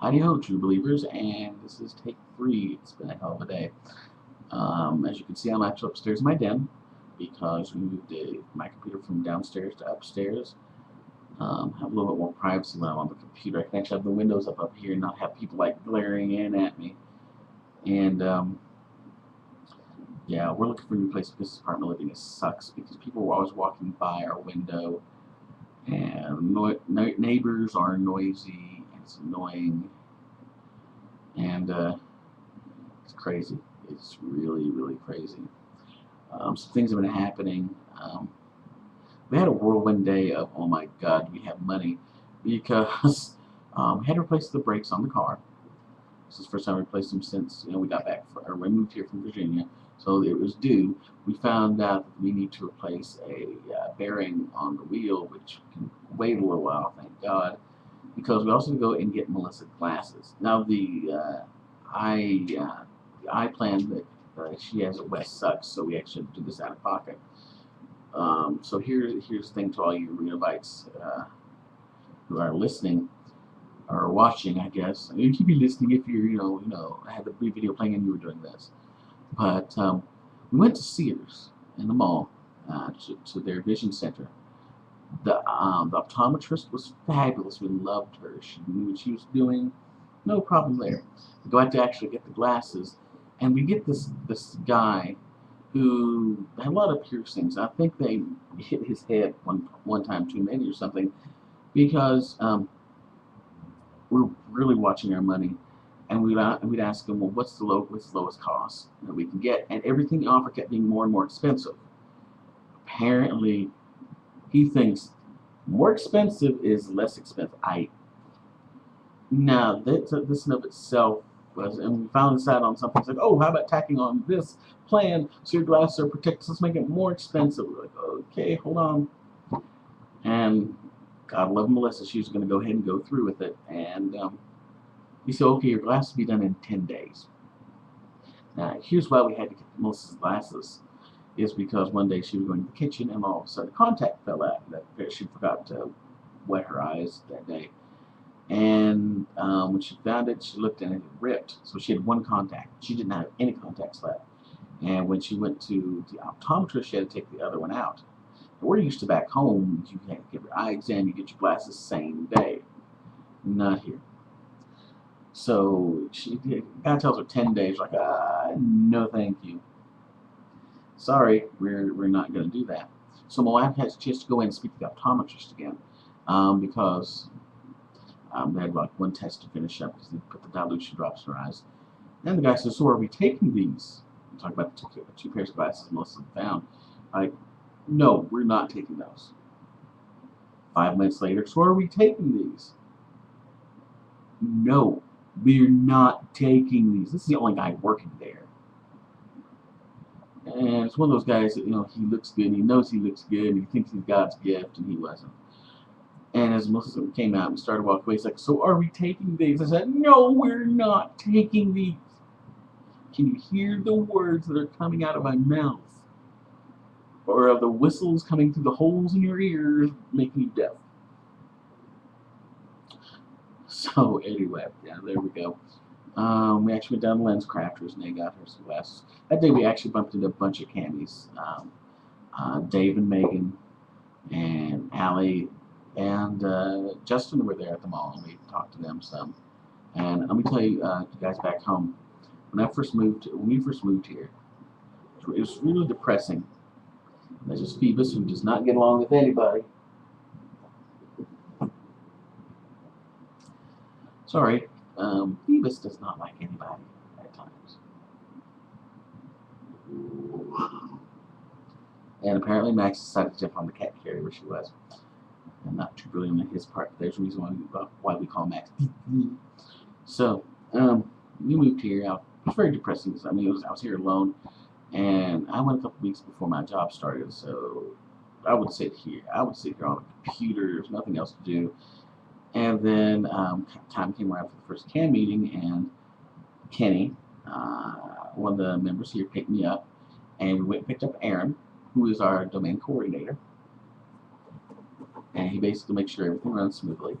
Howdy ho, true believers, and this is take 3. It's been a hell of a day. As you can see, I'm actually upstairs in my den because we moved my computer from downstairs to upstairs. Have a little bit more privacy when I'm on the computer. I can actually have the windows up here and not have people like glaring in at me. And yeah, we're looking for a new place because this apartment living sucks because people are always walking by our window and neighbors are noisy and it's annoying. And it's crazy. It's really, really crazy. Some things have been happening. We had a whirlwind day of, oh my God, we have money because we had to replace the brakes on the car. This is the first time we replaced them since we got back, or we moved here from Virginia, so it was due. We found out that we need to replace a bearing on the wheel, which can wait a little while, thank God, because we also go and get Melissa glasses. Now the eye plan that she has at West sucks, so we actually do this out of pocket. So here's the thing to all you Rehobites who are listening or watching, I guess. You could be listening if you're, I had the video playing and you were doing this. But we went to Sears in the mall to their vision center. The optometrist was fabulous. We loved her. She knew what she was doing. No problem there. We go out to actually get the glasses, and we get this guy who had a lot of piercings. I think they hit his head one time too many or something, because we're really watching our money, and we'd ask him, well, what's the lowest cost that we can get? And everything he offered kept being more and more expensive. Apparently, he thinks more expensive is less expensive. Now, this in of itself was, and we found this out on something. It's like, oh, how about tacking on this plan so your glasses are protected? Let's make it more expensive. We're like, okay, hold on. And God love Melissa, she was going to go ahead and go through with it. And he said, okay, your glasses will be done in 10 days. Now, here's why we had to get Melissa's glasses. Is because one day she was going to the kitchen and all of a sudden a contact fell out. That she forgot to wet her eyes that day. And when she found it, she looked and it had ripped. So she had one contact. She didn't have any contacts left. And when she went to the optometrist, she had to take the other one out. We're used to back home, you had to get your eye exam, you get your glasses same day. Not here. So God tells her 10 days, like, no thank you. Sorry, we're not going to do that. So my wife has just to go in and speak to the optometrist again, because they had like one test to finish up because they put the dilution drops in her eyes. And the guy says, so are we taking these? I'm talking about the two pairs of glasses most of them found. Like, no, we're not taking those. 5 minutes later, so are we taking these? No, we're not taking these. This is the only guy working there. And it's one of those guys that, he looks good, and he knows he looks good, and he thinks he's God's gift, and he wasn't. And as most of them came out and started walking away, he's like, so are we taking these? I said, no, we're not taking these. Can you hear the words that are coming out of my mouth? Or of the whistles coming through the holes in your ears, making you deaf? So anyway, yeah, there we go. We actually went down to Lens Crafters and they got her some glasses. That day we actually bumped into a bunch of camis. Dave and Megan and Allie and Justin were there at the mall, and we talked to them some. And let me tell you, you guys back home, when we first moved here, it was really depressing. There's just Phoebus who does not get along with anybody. Sorry, Phoebus does not like anybody at times. And apparently Max decided to jump on the cat carrier where she was. And not too brilliant on his part, but there's a reason why we call Max. So, we moved here. It was very depressing. I was here alone, and I went a couple weeks before my job started, so I would sit here. on the computer. There's nothing else to do. And then time came around for the first CAM meeting, and Kenny, one of the members here, picked me up, and we went and picked up Aaron, who is our domain coordinator. And he basically makes sure everything runs smoothly.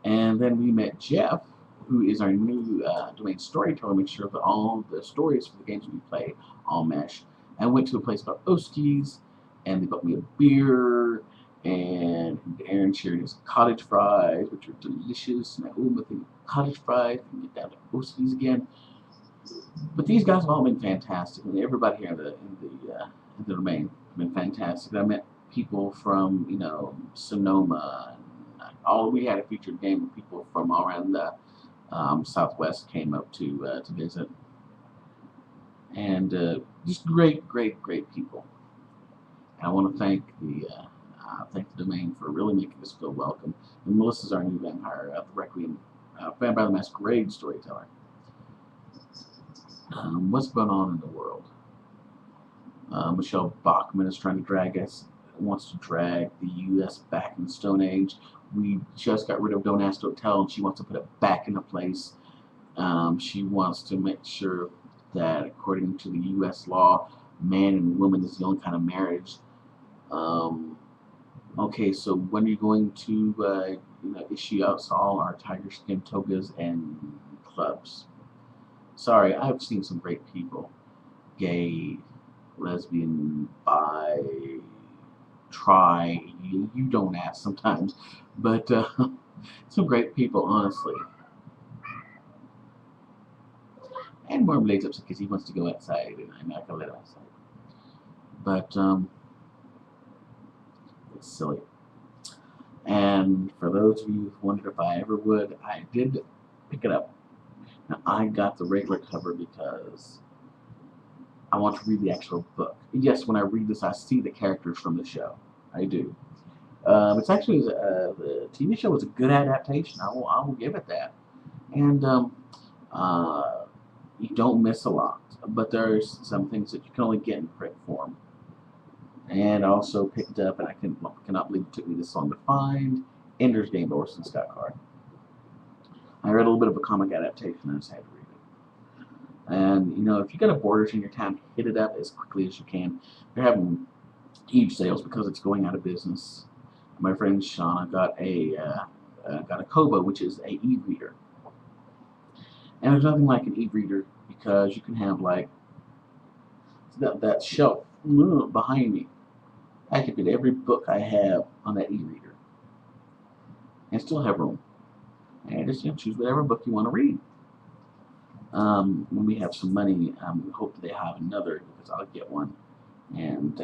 And then we met Jeff, who is our new domain storyteller, make sure that all the stories for the games we play all mesh. I went to a place called Oski's, and they bought me a beer, and Aaron shared his cottage fries, which are delicious, and I owe him a thing of cottage fries, and get down to Oski's again. But these guys have all been fantastic, and everybody here in the domain have been fantastic. I met people from, Sonoma, and all we had a featured game of people from all around the Southwest came up to visit, and just great, great, great people. And I want to thank the domain for really making us feel welcome. And Melissa's our new vampire, the Requiem, Vampire the Masquerade storyteller. What's going on in the world? Michelle Bachmann is trying to wants to drag the U.S. back in the Stone Age. We just got rid of Don't Ask, Don't Tell, and she wants to put it back into place. She wants to make sure that, according to the U.S. law, man and woman is the only kind of marriage. Okay, so when are you going to, issue out all our tiger skin togas and clubs? Sorry, I've seen some great people. Gay, lesbian, bi, tri, you don't ask sometimes, but some great people, honestly. And Marmalade's upset because he wants to go outside, and I'm not going to let him outside. But, it's silly. And for those of you who wondered if I ever would, I did pick it up. Now, I got the regular cover because I want to read the actual book. Yes, when I read this, I see the characters from the show. I do. It's actually, the TV show was a good adaptation. I will give it that. And you don't miss a lot. But there's some things that you can only get in print form. And I also picked up, and I cannot believe it took me this long to find, Ender's Game by Orson Scott Card. I read a little bit of a comic adaptation, I just had to read it. And, if you got a Borders in your town, hit it up as quickly as you can. They're having huge sales because it's going out of business. My friend Shauna got a Kobo, which is a e-reader. And there's nothing like an e-reader because you can have, like, that shelf behind me. I could fit every book I have on that e-reader and still have room. And just choose whatever book you want to read. When we have some money, hope they have another because I'll get one. And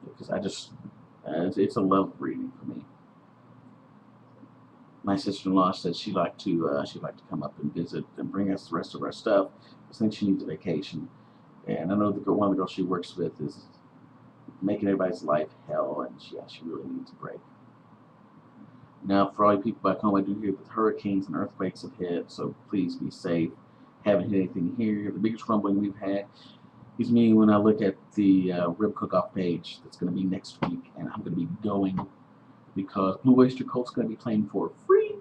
because I just, it's a love reading for me. My sister-in-law said she'd like to come up and visit and bring us the rest of our stuff. I think she needs a vacation. And I know one of the girls she works with is making everybody's life hell, and she really needs a break. Now, for all you people back home, I do hear that hurricanes and earthquakes have hit, so please be safe. Haven't hit anything here. The biggest rumbling we've had is me when I look at the rib cook-off page that's going to be next week, and I'm going to be going because Blue Oyster Cult's going to be playing for free.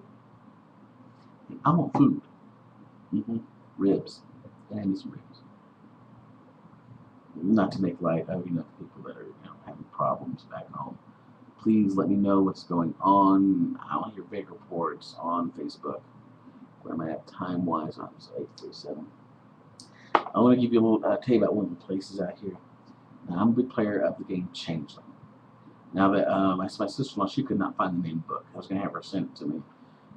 And I want food. Ribs. And I need some ribs. Not to make light of people that are having problems back home. Please let me know what's going on. I want to hear vague reports on Facebook. Where am I at time-wise? I'm 8:37. I want to give you a little tell you about one of the places out here. Now, I'm a big player of the game Changeling. Now that my sister-in-law, she could not find the main book. I was going to have her send it to me.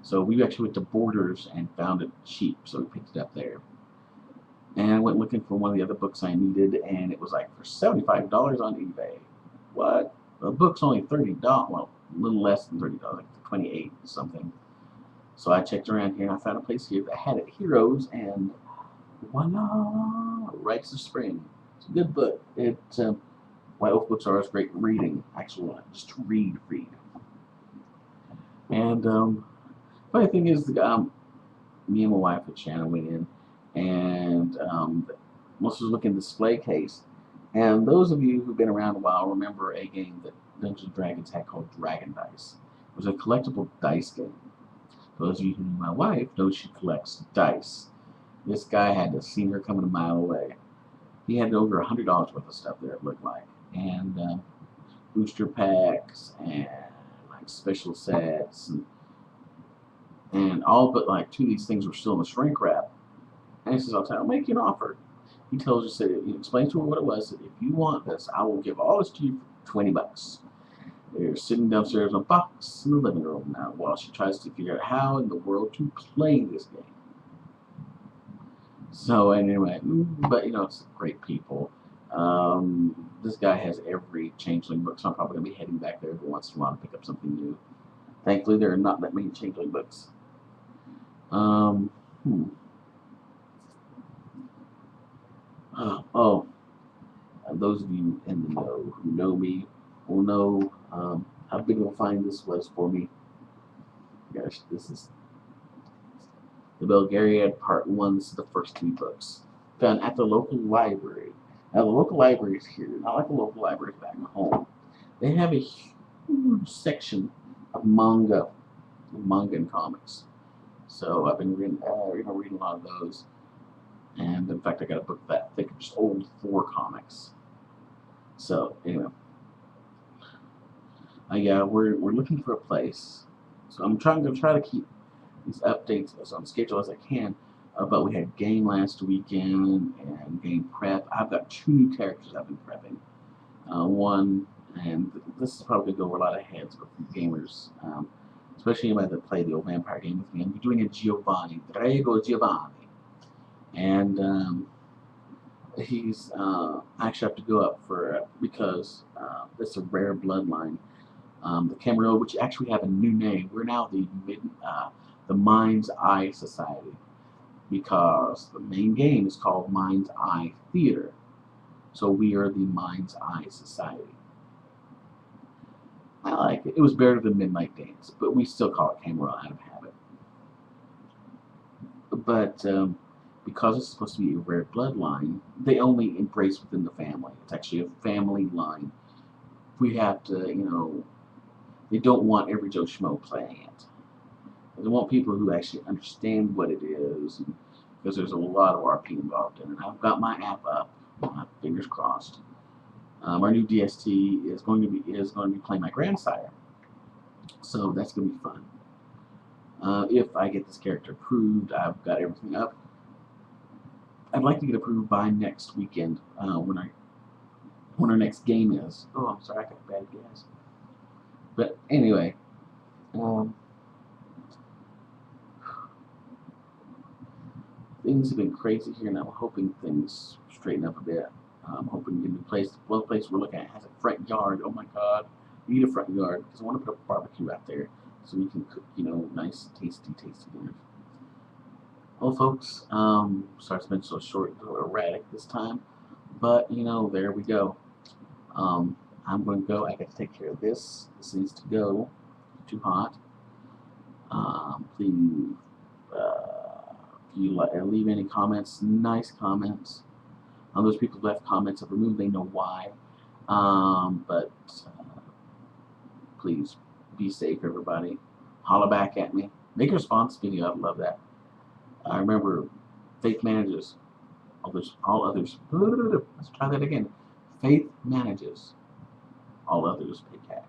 So we actually went to Borders and found it cheap, so we picked it up there. And I went looking for one of the other books I needed, and it was like for $75 on eBay. What? The book's only $30. Well, a little less than $30, like $28 something. So I checked around here, and I found a place here that had it, Heroes, and voila! Rites of Spring. It's a good book. White Wolf books are always great reading. Actually, just to read. And funny thing is, me and my wife and Shannon went in, and Melissa was looking at the display case. And those of you who've been around a while remember a game that Dungeons & Dragons had called Dragon Dice. It was a collectible dice game. Those of you who knew my wife know she collects dice. This guy had seen her coming a mile away. He had over $100 worth of stuff there, it looked like. And booster packs and like special sets. And And all but like two of these things were still in the shrink wrap. And he says, I'll make you an offer. He tells her, said, he explains to her what it was. Said, if you want this, I will give all this to you for $20. They're sitting downstairs on a box in the living room now while she tries to figure out how in the world to play this game. So anyway, but it's great people. This guy has every Changeling book, so I'm probably gonna be heading back there every once in a while to pick up something new. Thankfully, there are not that many Changeling books. Hmm. Oh, those of you in the know who know me will know how big of a find this was for me. Gosh, this is the Belgariad Part 1. This is the first 3 books. Found at the local library. Now, the local libraries here, not like the local libraries back home, they have a huge section of manga and comics. So I've been reading a lot of those. And in fact, I got a book that thick of just old Thor comics. So anyway, yeah, we're looking for a place. So I'm trying to keep these updates as on schedule as I can. But we had game last weekend and game prep. I've got 2 new characters I've been prepping. One, and this is probably going to go over a lot of heads with gamers, especially anybody that played the old vampire game with me. I'm doing a Giovanni, Drago Giovanni. And he's actually have to go up for because it's a rare bloodline. The Camarilla, which actually have a new name. We're now the Mind's Eye Society because the main game is called Mind's Eye Theater. So we are the Mind's Eye Society. I like it. It was better than Midnight Dance, but we still call it Camarilla out of habit. But because it's supposed to be a rare bloodline, they only embrace within the family. It's actually a family line. We have to, they don't want every Joe Schmo playing it. They want people who actually understand what it is, because there's a lot of RP involved in it. I've got my app up, fingers crossed. Our new DST is going to be playing my grandsire, so that's going to be fun. If I get this character approved, I've got everything up. I'd like to get approved by next weekend when our next game is. Oh, I'm sorry, I got bad gas. But anyway, things have been crazy here, and I'm hoping things straighten up a bit. I'm hoping to get a new place. The one place we're looking at has a front yard. Oh my God, we need a front yard because I want to put a barbecue out there so we can cook, nice, tasty dinners. Well, folks, sorry it's been so short, a little erratic this time, but there we go. I'm going to go. I got to take care of this. This needs to go. Too hot. Please, if you leave any comments, nice comments. Those people who left comments have removed. They know why. But please be safe, everybody. Holla back at me. Make a response video. I'd love that. Remember, faith manages. All others. Let's try that again. Faith manages. All others pay cash.